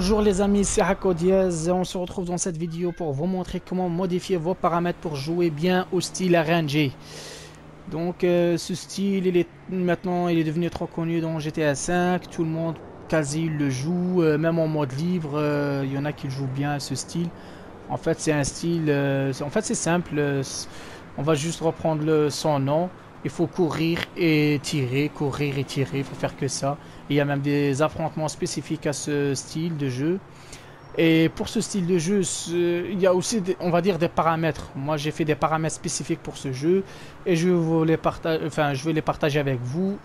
Bonjour les amis, c'est Hako Diaz. On se retrouve dans cette vidéo pour vous montrer comment modifier vos paramètres pour jouer bien au style arrangé. Donc ce style, maintenant il est devenu trop connu dans GTA V. Tout le monde quasi le joue, même en mode livre, il y en a qui le jouent bien à ce style. En fait c'est un style, c'est simple. On va juste reprendre son nom. Il faut courir et tirer, il faut faire que ça. Il y a même des affrontements spécifiques à ce style de jeu. Et pour ce style de jeu, il y a aussi, on va dire, des paramètres. Moi, j'ai fait des paramètres spécifiques pour ce jeu et je vais les partager avec vous.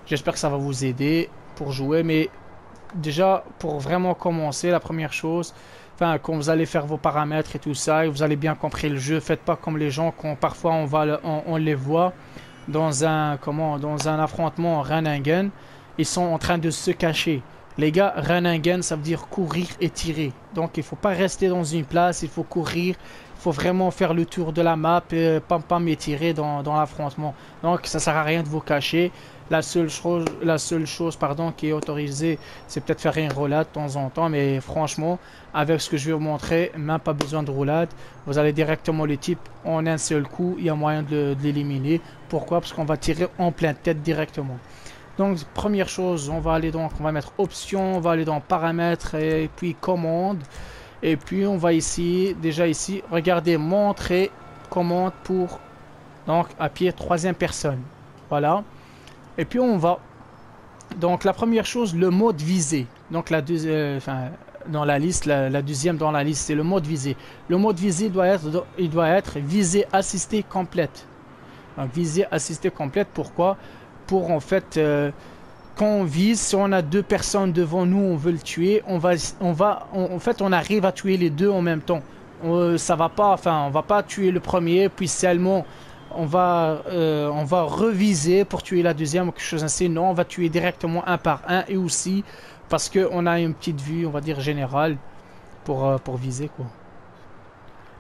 J'espère que ça va vous aider pour jouer. Mais déjà, pour vraiment commencer, la première chose, quand vous allez faire vos paramètres et tout ça, et vous allez bien comprendre le jeu, faites pas comme les gens quand parfois on les voit dans un affrontement run and gun, ils sont en train de se cacher. Les gars, run and gun, ça veut dire courir et tirer. Donc il faut pas rester dans une place, il faut courir, il faut vraiment faire le tour de la map, pam et tirer dans l'affrontement. Donc ça sert à rien de vous cacher. La seule chose qui est autorisée, c'est peut-être faire une roulade de temps en temps, mais franchement, avec ce que je vais vous montrer, même pas besoin de roulade. Vous allez directement le type en un seul coup, il y a moyen de l'éliminer. Pourquoi? Parce qu'on va tirer en pleine tête directement. Donc première chose, on va mettre option, on va aller dans paramètres et puis commande. Et puis on va ici, regardez, montrer commande pour appuyer troisième personne. Voilà. Et puis on va, donc la première chose, le mode visé. Donc dans la liste, la deuxième dans la liste, c'est le mode visé. Le mode visé doit être visée assistée complète. Donc visée assistée complète, pourquoi? Pour en fait, quand on vise, si on a deux personnes devant nous, on veut le tuer, on arrive à tuer les deux en même temps. On va pas tuer le premier, puis seulement on va reviser pour tuer la deuxième ou quelque chose ainsi. Non, on va tuer directement un par un, et aussi parce qu'on a une petite vue, on va dire générale, pour viser quoi.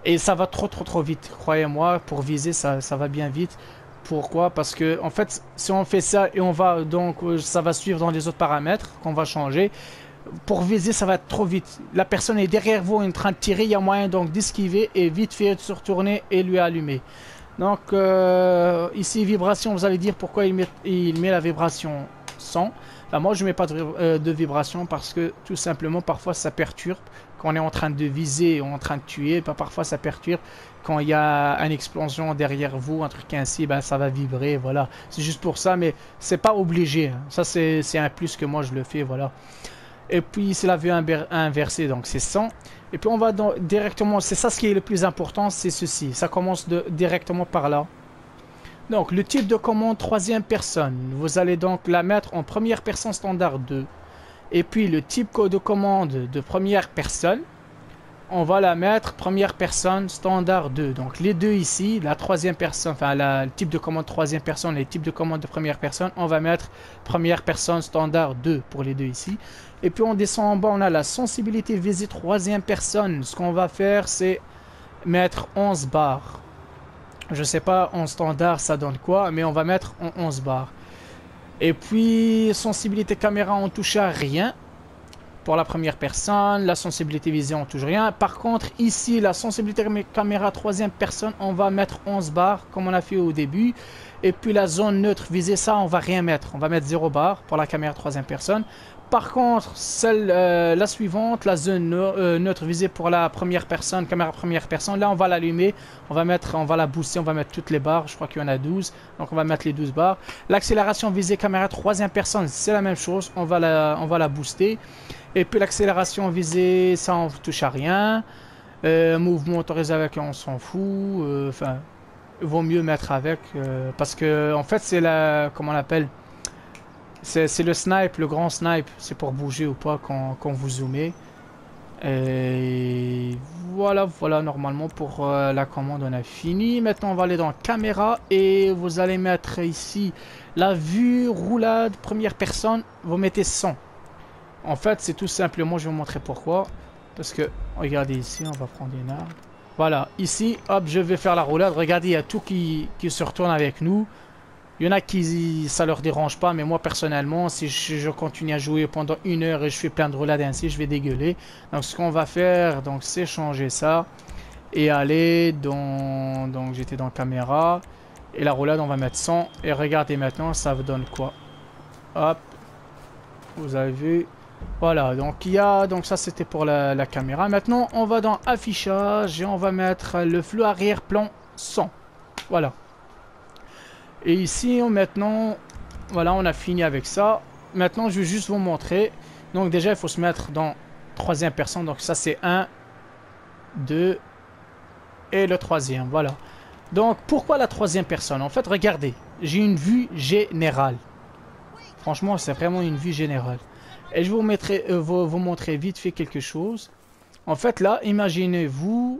Et ça va trop vite, croyez-moi, pour viser ça va bien vite. Pourquoi? Parce que en fait, si on fait ça et ça va suivre dans les autres paramètres qu'on va changer. Pour viser, ça va être trop vite. La personne est derrière vous en train de tirer, il y a moyen donc d'esquiver et vite fait de se retourner et lui allumer. Donc ici vibration, vous allez dire pourquoi il met la vibration 100. Là, moi je mets pas de vibration parce que tout simplement parfois ça perturbe quand on est en train de viser ou en train de tuer. Parfois ça perturbe quand il y a une explosion derrière vous, un truc ainsi, ça va vibrer, voilà. C'est juste pour ça, mais c'est pas obligé, hein. Ça c'est un plus que moi je le fais, voilà. Et puis c'est la vue inversée, donc c'est 100. Et puis on va directement, c'est ça ce qui est le plus important, c'est ceci. Ça commence directement par là. Donc le type de commande troisième personne, vous allez donc la mettre en première personne standard 2. Et puis le type de commande de première personne, on va la mettre première personne standard 2. Donc les deux ici, la troisième personne, le type de commande troisième personne et le type de commande de première personne, on va mettre première personne standard 2 pour les deux ici. Et puis on descend en bas, on a la sensibilité visée troisième personne. Ce qu'on va faire, c'est mettre 11 barres. Je sais pas en standard ça donne quoi, mais on va mettre en 11 barres. Et puis sensibilité caméra, on touche à rien. Pour la première personne, la sensibilité visée, on touche rien. Par contre, ici, la sensibilité caméra troisième personne, on va mettre 11 barres, comme on a fait au début. Et puis la zone neutre visée, ça, on va rien mettre. On va mettre 0 barres pour la caméra troisième personne. Par contre, la suivante, la zone neutre visée pour la première personne, caméra première personne, là, on va l'allumer. On va la booster, on va mettre toutes les barres. Je crois qu'il y en a 12. Donc, on va mettre les 12 barres. L'accélération visée caméra troisième personne, c'est la même chose. On va la booster. Et puis l'accélération visée, ça on touche à rien. Mouvement autorisé avec, on s'en fout. Il vaut mieux mettre avec parce que en fait c'est comment on l'appelle, c'est le snipe, le grand snipe. C'est pour bouger ou pas quand vous zoomez. Et voilà, normalement pour la commande on a fini. Maintenant on va aller dans caméra et vous allez mettre ici la vue roulade première personne. Vous mettez 100. En fait, c'est tout simplement, je vais vous montrer pourquoi. Parce que, regardez ici, on va prendre une arme. Voilà, ici, hop, je vais faire la roulade. Regardez, il y a tout qui se retourne avec nous. Il y en a qui ça leur dérange pas, mais moi personnellement, si je continue à jouer pendant 1 heure et je fais plein de roulades ainsi, je vais dégueuler. Donc ce qu'on va faire, donc c'est changer ça et aller dans, donc j'étais dans caméra et la roulade on va mettre 100 et regardez maintenant ça vous donne quoi. Hop, vous avez vu. Voilà, donc il y a, donc ça c'était pour la caméra. Maintenant on va dans affichage et on va mettre le flux arrière-plan 100. Voilà. Et ici, maintenant, voilà, on a fini avec ça. Maintenant, je vais juste vous montrer. Donc déjà, il faut se mettre dans troisième personne. Donc ça, c'est 1, 2 et le troisième. Voilà. Donc, pourquoi la troisième personne? En fait, regardez, j'ai une vue générale. Franchement, c'est vraiment une vue générale. Et je vais vous montrer vite fait quelque chose. En fait, là, imaginez-vous,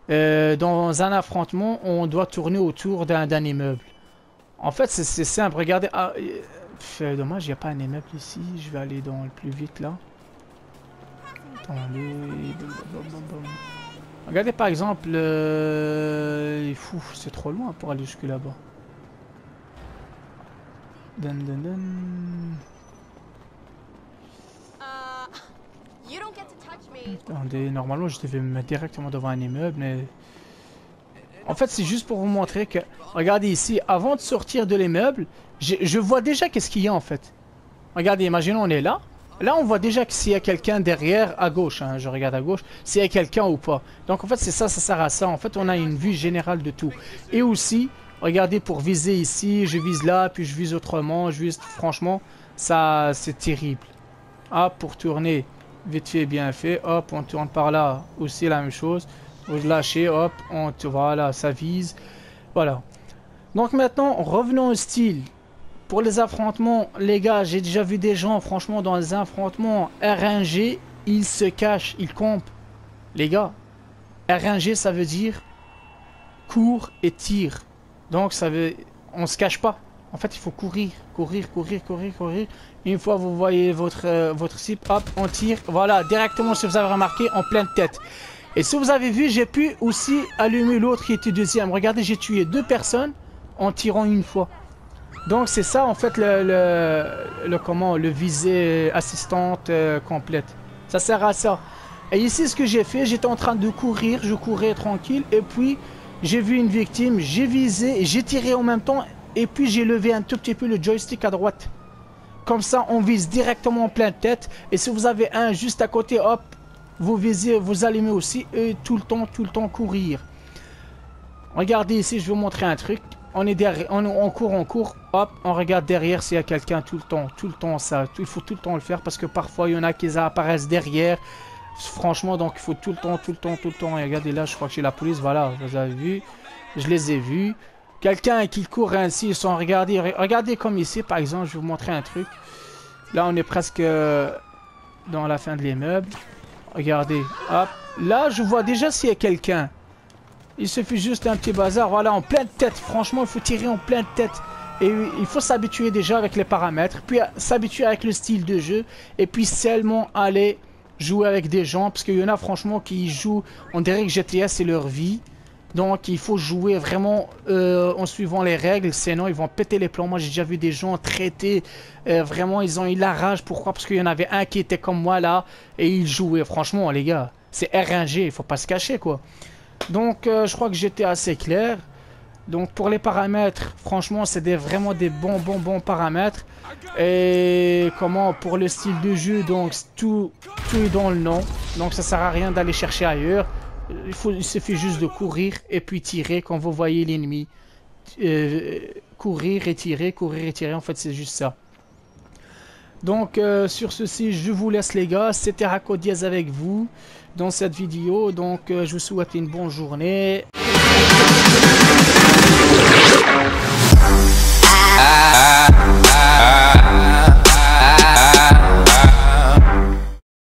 dans un affrontement, on doit tourner autour d'un immeuble. En fait, c'est simple. Regardez. Ah, dommage, il n'y a pas un immeuble ici. Je vais aller dans le plus vite là. Attendez. Regardez par exemple. C'est trop loin pour aller jusque là-bas. Attendez, normalement, je devais me mettre directement devant un immeuble, mais. En fait, c'est juste pour vous montrer que... Regardez ici, avant de sortir de l'immeuble, je vois déjà qu'est-ce qu'il y a en fait. Regardez, imaginons on est là. Là, on voit déjà que s'il y a quelqu'un derrière, à gauche, hein, je regarde à gauche, s'il y a quelqu'un ou pas. Donc en fait, c'est ça, ça sert à ça. En fait, on a une vue générale de tout. Et aussi, regardez, pour viser ici, je vise là, puis je vise autrement, je vise... Franchement, ça, c'est terrible. Ah, pour tourner, vite fait, bien fait. Hop, on tourne par là, aussi la même chose. Vous lâchez, hop, voilà, ça vise. Voilà. Donc maintenant, revenons au style. Pour les affrontements, les gars, j'ai déjà vu des gens, franchement, dans les affrontements RNG, ils se cachent, ils campent. Les gars, RNG, ça veut dire cours et tire. Donc, ça veut... On se cache pas. En fait, il faut courir, courir, courir, courir, courir. Une fois vous voyez votre cible, hop, on tire. Voilà, directement, si vous avez remarqué, en pleine tête. Et si vous avez vu, j'ai pu aussi allumer l'autre qui était deuxième. Regardez, j'ai tué 2 personnes en tirant une fois. Donc c'est ça en fait le visée assistante complète. Ça sert à ça. Et ici ce que j'ai fait, j'étais en train de courir, je courais tranquille. Et puis j'ai vu une victime, j'ai visé, j'ai tiré en même temps. Et puis j'ai levé un tout petit peu le joystick à droite. Comme ça on vise directement en pleine tête. Et si vous avez un juste à côté, hop. Vous visez, vous allumez aussi et tout le temps courir. Regardez ici, je vais vous montrer un truc. On est derrière, on court, hop, on regarde derrière s'il y a quelqu'un tout le temps ça. Il faut tout le temps le faire parce que parfois il y en a qui apparaissent derrière. Franchement, donc il faut tout le temps. Et regardez là, je crois que j'ai la police, voilà, vous avez vu. Je les ai vus. Quelqu'un qui court ainsi, sans regarder. Regardez comme ici, par exemple, je vais vous montrer un truc. Là, on est presque dans la fin de l'immeuble. Regardez, hop, là je vois déjà s'il y a quelqu'un. Il suffit juste un petit bazar, voilà, en pleine tête. Franchement, il faut tirer en pleine tête. Et il faut s'habituer déjà avec les paramètres, puis s'habituer avec le style de jeu, et puis seulement aller jouer avec des gens, parce qu'il y en a franchement qui jouent, on dirait que GTA c'est leur vie. Donc il faut jouer vraiment en suivant les règles, sinon ils vont péter les plombs. Moi j'ai déjà vu des gens traités, vraiment ils ont eu la rage. Pourquoi? Parce qu'il y en avait un qui était comme moi là, et il jouait. Franchement les gars, c'est RNG, il faut pas se cacher quoi. Donc je crois que j'étais assez clair. Donc pour les paramètres, franchement c'est vraiment des bons paramètres. Et comment pour le style de jeu, donc tout est dans le nom. Donc ça sert à rien d'aller chercher ailleurs. Il suffit juste de courir et puis tirer quand vous voyez l'ennemi. Courir et tirer, en fait c'est juste ça. Donc sur ceci, je vous laisse les gars. C'était Rako Diaz avec vous dans cette vidéo. Donc je vous souhaite une bonne journée.